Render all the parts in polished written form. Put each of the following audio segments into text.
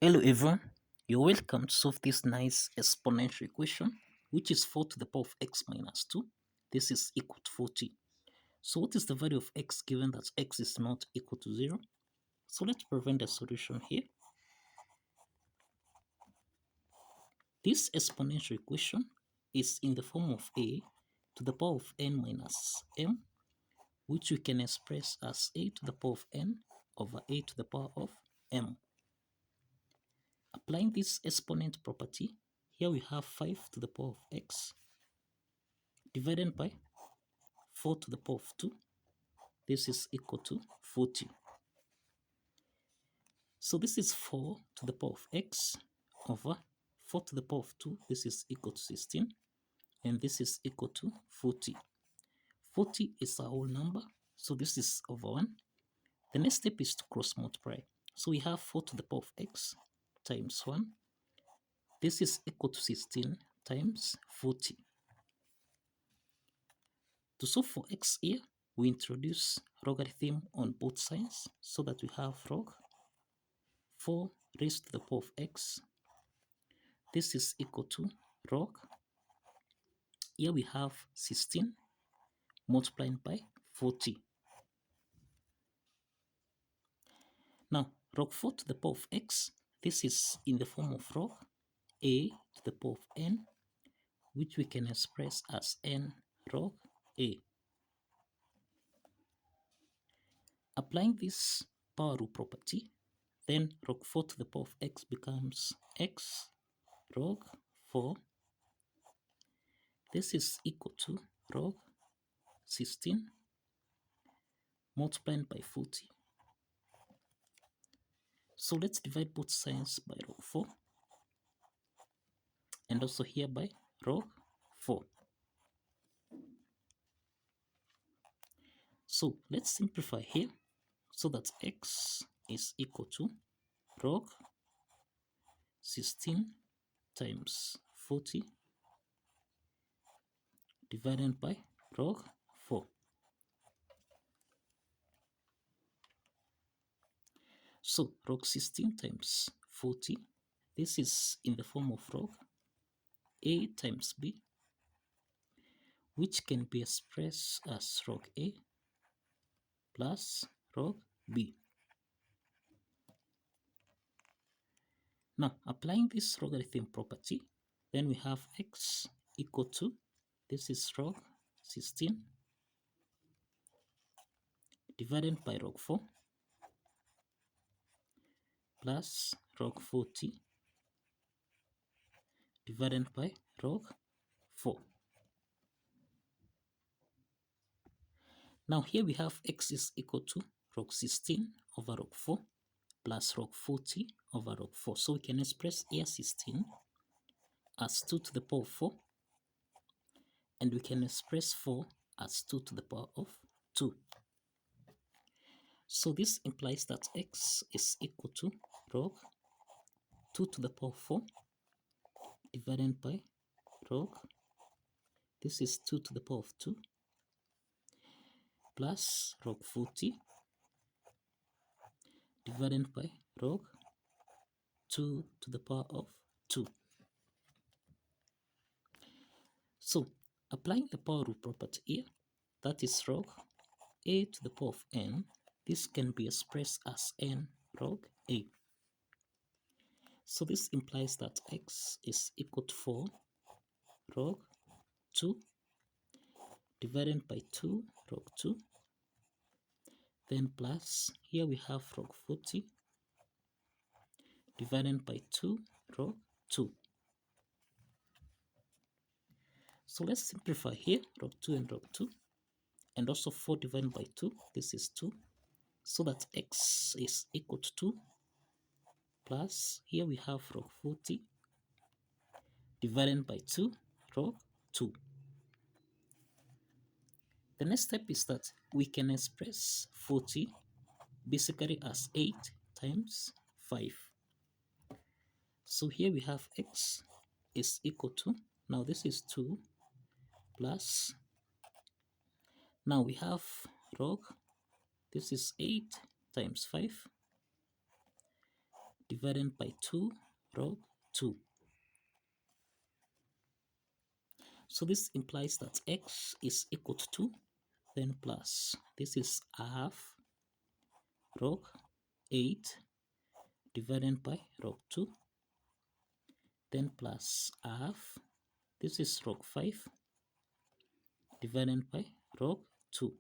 Hello everyone, you're welcome to solve this nice exponential equation, which is 4 to the power of x minus 2. This is equal to 40. So what is the value of x given that x is not equal to 0? So let's prevent the solution here. This exponential equation is in the form of a to the power of n minus m, which we can express as a to the power of n over a to the power of m. Applying this exponent property, here we have 5 to the power of x divided by 4 to the power of 2. This is equal to 40. So this is 4 to the power of x over 4 to the power of 2. This is equal to 16. And this is equal to 40. 40 is a whole number. So this is over 1. The next step is to cross multiply. So we have 4 to the power of x times 1. This is equal to 16 times 40. To solve for x here, we introduce logarithm on both sides so that we have log 4 raised to the power of x. This is equal to log. Here we have 16 multiplied by 40. Now, log 4 to the power of x, this is in the form of log a to the power of n, which we can express as n log a. Applying this power rule property, then log 4 to the power of x becomes x log 4. This is equal to log 16 multiplied by 40. So let's divide both sides by log 4 and also here by log 4. So let's simplify here so that x is equal to log 16 times 40 divided by log 4. So log 16 times 40, this is in the form of log a times b, which can be expressed as log a plus log b. Now, applying this logarithm property, then we have x equal to, this is log 16 divided by log 4 plus log 40 divided by log 4. Now here we have x is equal to log 16 over log 4 plus log 40 over log 4. So we can express here 16 as 2 to the power of 4, and we can express 4 as 2 to the power of 2. So this implies that x is equal to log 2 to the power of 4 divided by log, this is 2 to the power of 2 plus log 40 divided by log 2 to the power of 2. So applying the power rule property here, that is log a to the power of n, this can be expressed as n log a. So this implies that x is equal to 4 log 2 divided by 2 log 2, then plus, here we have log 40 divided by 2 log 2. So let's simplify here, log 2 and log 2, and also 4 divided by 2, this is 2, so that x is equal to 2, plus, here we have log 40 divided by 2 log 2. The next step is that we can express 40 basically as 8 times 5. So here we have x is equal to, now this is 2 plus, now we have log, this is 8 times 5 divided by 2 log 2. So this implies that x is equal to 2, then plus, this is half log 8 divided by log 2, then plus half, this is log 5 divided by log 2.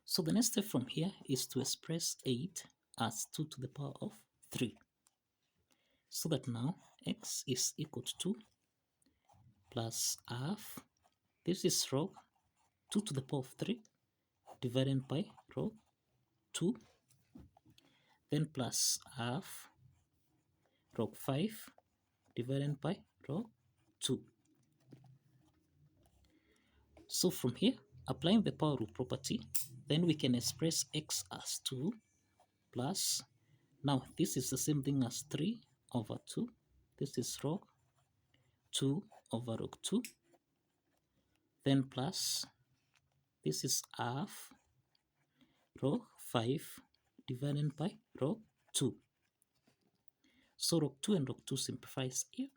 So the next step from here is to express 8 as 2 to the power of 3. So that now x is equal to 2 plus half, this is log 2 to the power of 3 divided by log 2, then plus half log 5 divided by log 2. So from here, applying the power rule property, then we can express x as 2 plus, now this is the same thing as 3 over 2. This is log 2 over log 2. Then plus, this is half log 5 divided by log 2. So log 2 and log 2 simplifies here,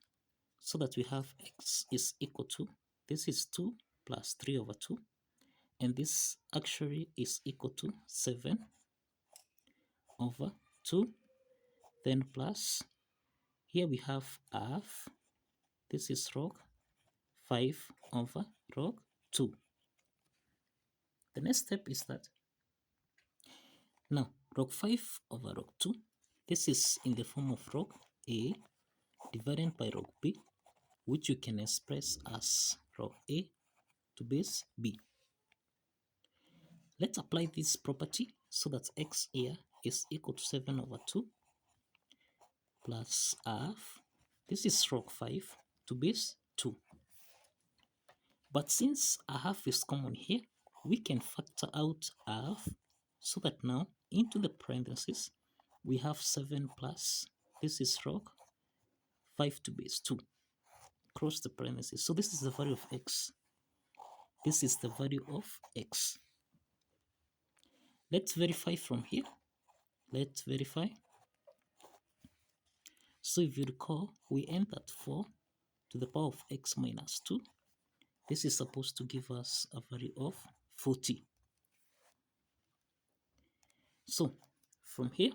so that we have x is equal to, this is 2 plus 3 over 2. And this actually is equal to 7 over 2. Then plus, here we have half, this is log 5 over log 2. The next step is that, now log 5 over log 2, this is in the form of log a divided by log b, which you can express as log a to base b. Let's apply this property so that x here is equal to 7 over 2 plus half, this is log 5 to base 2. But since a half is common here, we can factor out half, so that now into the parentheses we have 7 plus, this is log 5 to base 2, close the parentheses. So this is the value of x. This is the value of x. Let's verify from here. Let's verify. So if you recall, we end at 4 to the power of x minus 2. This is supposed to give us a value of 40. So from here,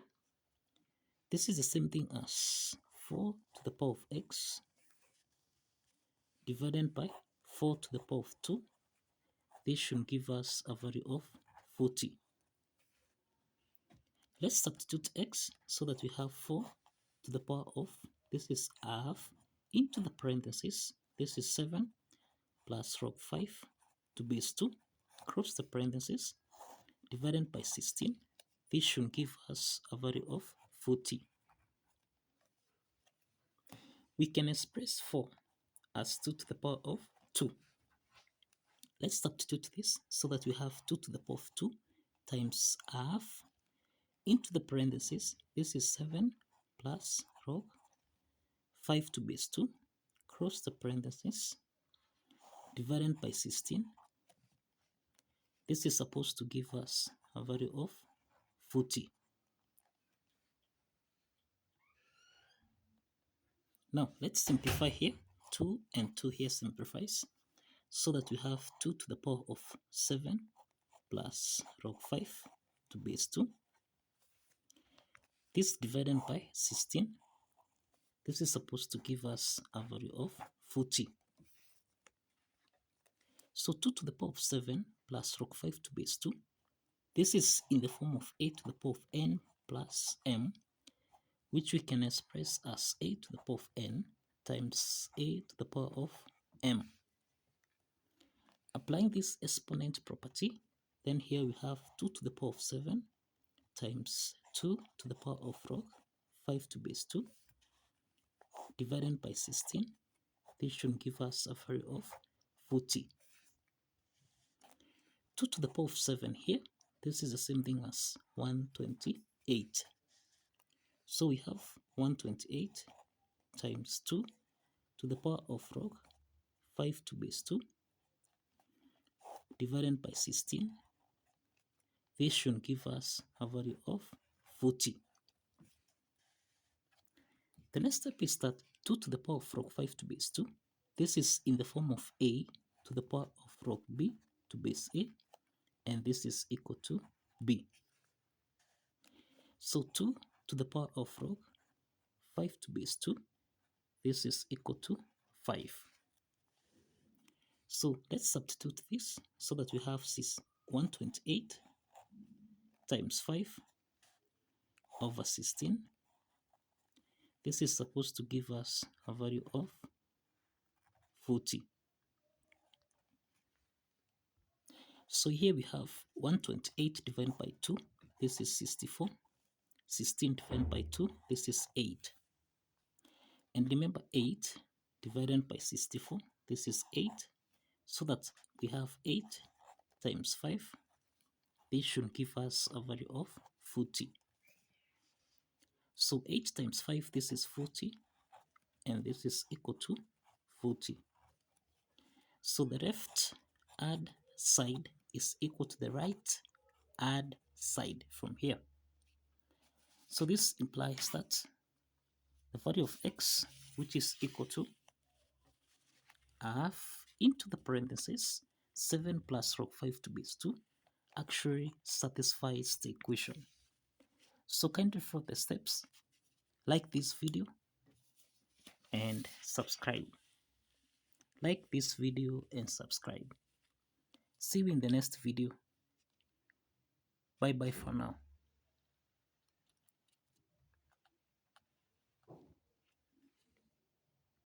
this is the same thing as 4 to the power of x divided by 4 to the power of 2. This should give us a value of 40. Let's substitute x so that we have 4 to the power of, this is half, into the parentheses, this is 7 plus log 5 to base 2, close the parentheses, divided by 16. This should give us a value of 40. We can express 4 as 2 to the power of 2. Let's substitute this so that we have 2 to the power of 2 times half into the parentheses. This is 7 plus log 5 to base 2, close the parentheses, divided by 16. This is supposed to give us a value of 40. Now let's simplify here. 2 and 2 here simplifies, so that we have 2 to the power of 7 plus log 5 to base 2. This divided by 16. This is supposed to give us a value of 40. So 2 to the power of 7 plus log 5 to base 2. This is in the form of a to the power of n plus m, which we can express as a to the power of n times a to the power of m. Applying this exponent property, then here we have 2 to the power of 7 times 2 to the power of log 5 to base 2 divided by 16. This should give us a value of 40. 2 to the power of 7 here, this is the same thing as 128. So we have 128 times 2 to the power of log 5 to base 2 divided by 16. This should give us a value of 40. The next step is that 2 to the power of log 5 to base 2. This is in the form of a to the power of log b to base a, and this is equal to b. So 2 to the power of log 5 to base 2, this is equal to 5. So let's substitute this so that we have 128 times 5 over 16. This is supposed to give us a value of 40. So here we have 128 divided by 2, this is 64. 16 divided by 2, this is 8. And remember 8 divided by 64, this is 8. So that we have 8 times 5. This should give us a value of 40. So 8 times 5, this is 40. And this is equal to 40. So the left add side is equal to the right add side from here. So this implies that the value of x, which is equal to half into the parentheses 7 plus log 5 to base 2, actually satisfies the equation. So kindly follow the steps, like this video, and subscribe. Like this video and subscribe. See you in the next video. Bye bye for now.